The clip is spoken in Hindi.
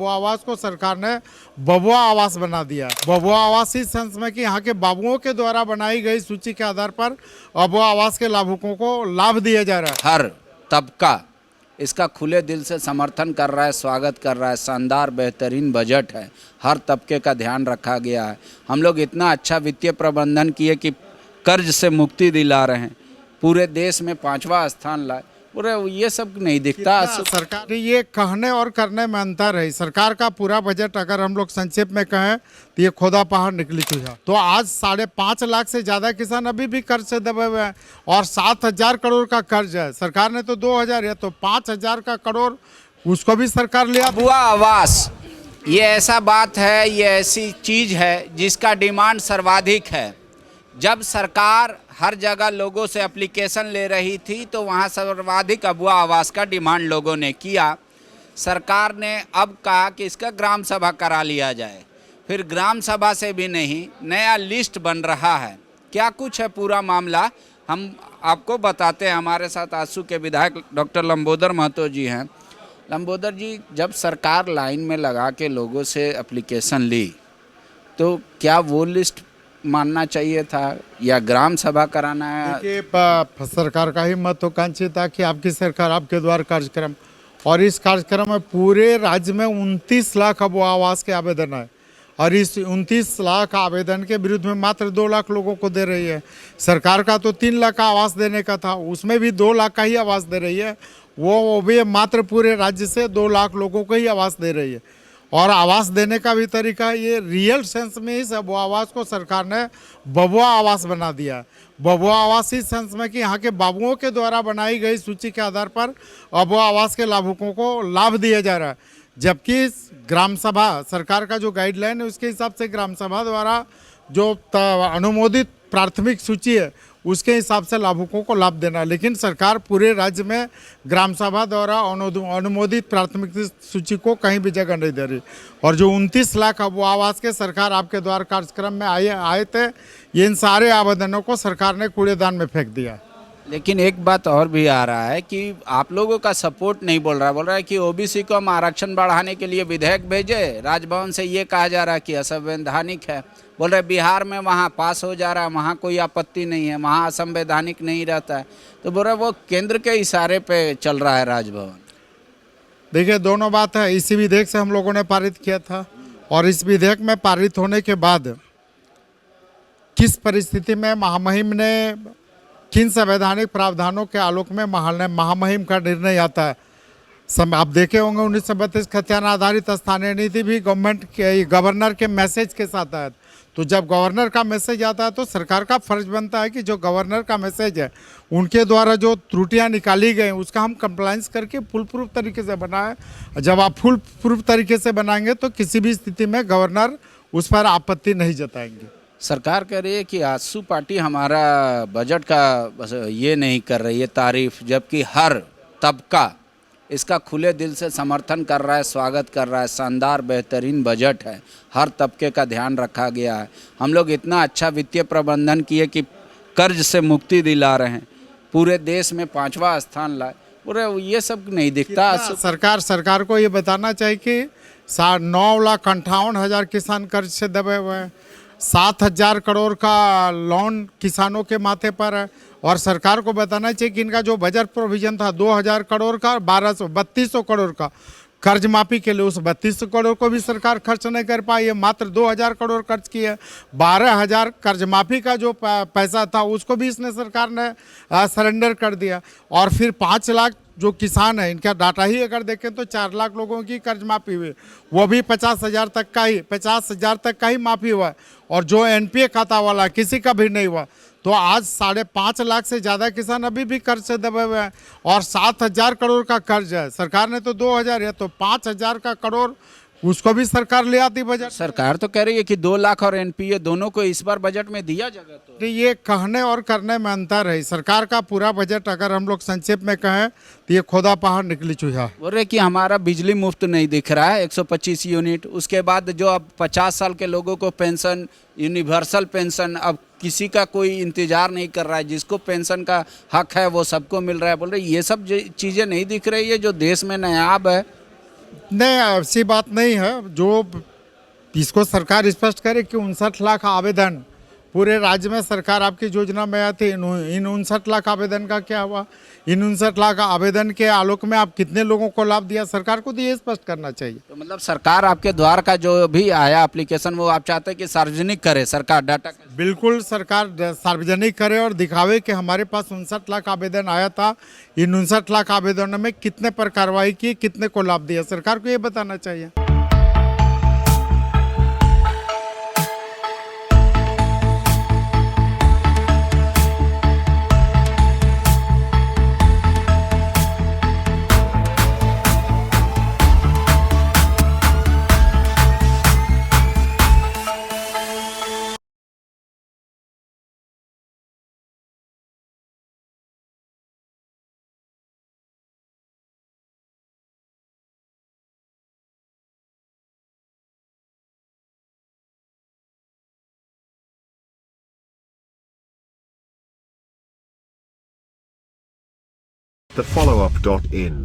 बबुआ आवास को सरकार ने बबुआ आवास बना दिया। बबुआ आवास इस सेंस में कि यहाँ के बाबुओं के द्वारा बनाई गई सूची के आधार पर बबुआ आवास के लाभुकों को लाभ दिया जा रहा है। हर तबका इसका खुले दिल से समर्थन कर रहा है, स्वागत कर रहा है। शानदार बेहतरीन बजट है, हर तबके का ध्यान रखा गया है। हम लोग इतना अच्छा वित्तीय प्रबंधन किए कि कर्ज से मुक्ति दिला रहे हैं, पूरे देश में 5वां स्थान लाए। पूरे ये सब नहीं दिखता। सरकार ये कहने और करने में अंतर है। सरकार का पूरा बजट अगर हम लोग संक्षेप में कहें तो ये खोदा पहाड़ निकली चूहा। तो आज 5.5 लाख से ज्यादा किसान अभी भी कर्ज से दबे हुए हैं और 7,000 करोड़ का कर्ज है। सरकार ने तो 2,000 है, तो 5,000 का करोड़ उसको भी सरकार लिया। बबुआ आवास ये ऐसा बात है, ये ऐसी चीज है जिसका डिमांड सर्वाधिक है। जब सरकार हर जगह लोगों से एप्लीकेशन ले रही थी तो वहाँ सर्वाधिक बबुआ आवास का डिमांड लोगों ने किया। सरकार ने अब कहा कि इसका ग्राम सभा करा लिया जाए। फिर ग्राम सभा से भी नहीं, नया लिस्ट बन रहा है। क्या कुछ है पूरा मामला हम आपको बताते हैं। हमारे साथ आसू के विधायक डॉक्टर लंबोदर महतो जी हैं। लंबोदर जी, जब सरकार लाइन में लगा के लोगों से एप्लीकेशन ली तो क्या वो लिस्ट मानना चाहिए था या ग्राम सभा कराना है? देखिए, सरकार का ही महत्वाकांक्षी था कि आपकी सरकार आपके द्वारा कार्यक्रम, और इस कार्यक्रम में पूरे राज्य में 29 लाख बबुआ आवास के आवेदन है और इस 29 लाख आवेदन के विरुद्ध में मात्र 2 लाख लोगों को दे रही है। सरकार का तो 3 लाख का आवास देने का था, उसमें भी 2 लाख का ही आवास दे रही है। वो भी मात्र पूरे राज्य से 2 लाख लोगों को ही आवास दे रही है। और आवास देने का भी तरीका ये रियल सेंस में इस बबुआ आवास को सरकार ने बबुआ आवास बना दिया है। बबुआ आवास इस सेंस में कि यहाँ के बाबुओं के द्वारा बनाई गई सूची के आधार पर बबुआ आवास के लाभुकों को लाभ दिया जा रहा है। जबकि ग्राम सभा सरकार का जो गाइडलाइन है उसके हिसाब से ग्राम सभा द्वारा जो अनुमोदित प्राथमिक सूची है उसके हिसाब से लाभुकों को लाभ देना। लेकिन सरकार पूरे राज्य में ग्राम सभा द्वारा अनुमोदित प्राथमिक सूची को कहीं भी जगह नहीं दे रही। और जो 29 लाख बबुआ आवास के सरकार आपके द्वार कार्यक्रम में आए थे, ये इन सारे आवेदनों को सरकार ने कूड़ेदान में फेंक दिया। लेकिन एक बात और भी आ रहा है कि आप लोगों का सपोर्ट नहीं बोल रहा है कि ओबीसी को हम आरक्षण बढ़ाने के लिए विधेयक भेजे। राजभवन से ये कहा जा रहा है कि असंवैधानिक है। बोल रहे बिहार में वहाँ पास हो जा रहा है, वहाँ कोई आपत्ति नहीं है, वहाँ असंवैधानिक नहीं रहता है। तो बोल रहे वो केंद्र के इशारे पे चल रहा है राजभवन। देखिए, दोनों बात है। इसी विधेयक से हम लोगों ने पारित किया था और इस विधेयक में पारित होने के बाद किस परिस्थिति में महामहिम ने किन संवैधानिक प्रावधानों के आलोक में महामहिम का निर्णय आता है। आप देखे होंगे 1932 खतियान आधारित स्थानीय नीति भी गवर्नर के मैसेज के साथ आया। तो जब गवर्नर का मैसेज आता है तो सरकार का फर्ज बनता है कि जो गवर्नर का मैसेज है उनके द्वारा जो त्रुटियां निकाली गई उसका हम कंप्लायंस करके फुल प्रूफ तरीके से बनाएं। जब आप फुल प्रूफ तरीके से बनाएंगे तो किसी भी स्थिति में गवर्नर उस पर आपत्ति नहीं जताएंगे। सरकार कह रही है कि आजसू पार्टी हमारा बजट का ये नहीं कर रही है तारीफ, जबकि हर तबका इसका खुले दिल से समर्थन कर रहा है, स्वागत कर रहा है। शानदार बेहतरीन बजट है, हर तबके का ध्यान रखा गया है। हम लोग इतना अच्छा वित्तीय प्रबंधन किए कि कर्ज से मुक्ति दिला रहे हैं, पूरे देश में 5वां स्थान लाए। पूरे ये सब नहीं दिखता। सरकार को ये बताना चाहिए कि 9,58,000 किसान कर्ज से दबे हुए हैं, 7,000 करोड़ का लोन किसानों के माथे पर है। और सरकार को बताना चाहिए कि इनका जो बजट प्रोविजन था 2,000 करोड़ का, 3200 करोड़ का कर्ज माफी के लिए, उस 3200 करोड़ को भी सरकार खर्च नहीं कर पाई है। मात्र 2,000 करोड़ खर्च किए। 12,000 कर्ज माफी का जो पैसा था उसको भी इसने सरकार ने सरेंडर कर दिया। और फिर 5 लाख जो किसान है, इनका डाटा ही अगर देखें तो 4 लाख लोगों की कर्ज माफी हुई, वो भी 50,000 तक का ही माफी हुआ। और जो एनपीए खाता वाला किसी का भी नहीं हुआ। तो आज 5.5 लाख से ज़्यादा किसान अभी भी कर्ज से दबे हुए हैं और 7,000 करोड़ का कर्ज है। सरकार ने तो 2,000 है, तो 5,000 का करोड़ उसको भी सरकार ले आती बजट। सरकार तो कह रही है कि 2 लाख और एनपीए दोनों को इस बार बजट में दिया जाएगा। तो ये कहने और करने में अंतर है। सरकार का पूरा बजट अगर हम लोग संक्षेप में कहें तो ये खोदा पहाड़ निकली चूहा। बोल रहे कि हमारा बिजली मुफ्त नहीं दिख रहा है, 125 यूनिट। उसके बाद जो अब 50 साल के लोगों को पेंशन, यूनिवर्सल पेंशन, अब किसी का कोई इंतजार नहीं कर रहा है, जिसको पेंशन का हक है वो सबको मिल रहा है। बोल रहे ये सब चीज़ें नहीं दिख रही है जो देश में नायाब है। नहीं, ऐसी बात नहीं है। जो इसको सरकार स्पष्ट करे कि 59 लाख आवेदन पूरे राज्य में सरकार आपकी योजना में आए थे, इन 59 लाख आवेदन का क्या हुआ? इन 59 लाख आवेदन के आलोक में आप कितने लोगों को लाभ दिया? सरकार को तो ये स्पष्ट करना चाहिए। तो मतलब सरकार आपके द्वार का जो भी आया एप्लीकेशन वो आप चाहते हैं कि सार्वजनिक करे सरकार डाटा? बिल्कुल, सरकार सार्वजनिक करे और दिखावे कि हमारे पास 59 लाख आवेदन आया था, इन 59 लाख आवेदनों में कितने पर कार्रवाई की, कितने को लाभ दिया, सरकार को ये बताना चाहिए। The follow-up.in